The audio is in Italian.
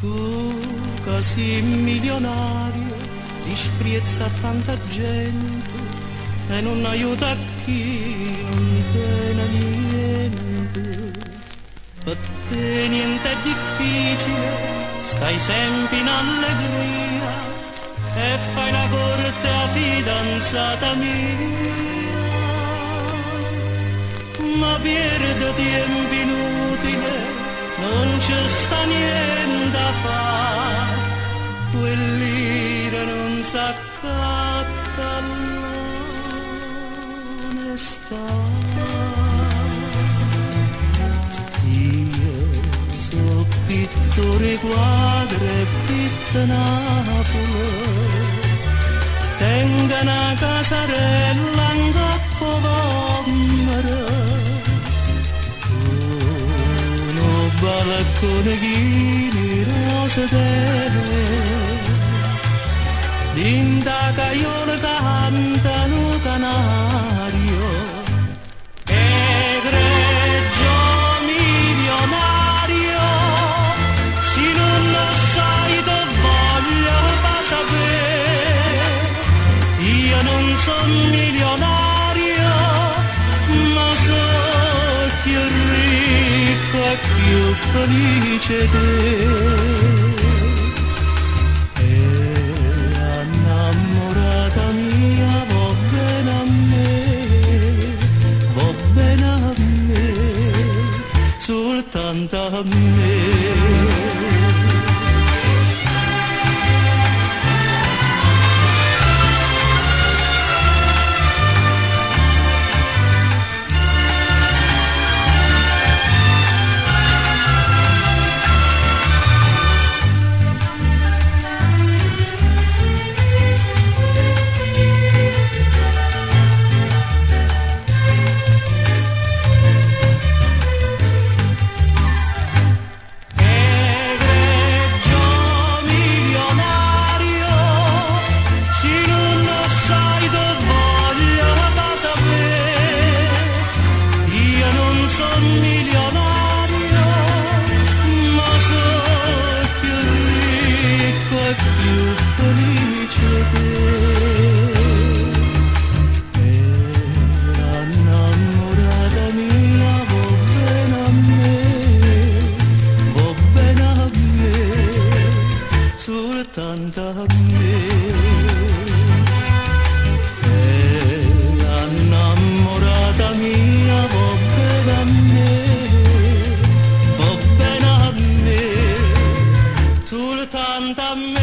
Tu che sei milionario, ti sprezza a tanta gente e non aiuta chi non tiene niente. Per te niente è difficile, stai sempre in allegria e fai la corte a fidanzata mia. Ma perde tempo inutile, non c'è sta niente da fare, quell'ira non s'accatta all'onestà. Io so pittore quadro e pitta Napoli, tengo una casarella in capovamera, balcone chini rose dinda caiola cantano canario. Egregio milionario, se non lo sai che voglio far sapere, io non sono milionario, ma so più ricco e più felice te. E innamorata mia, va bene a me, soltanto a me. Soltanto a me. Innamorata mia, va bene a me, soltanto a me.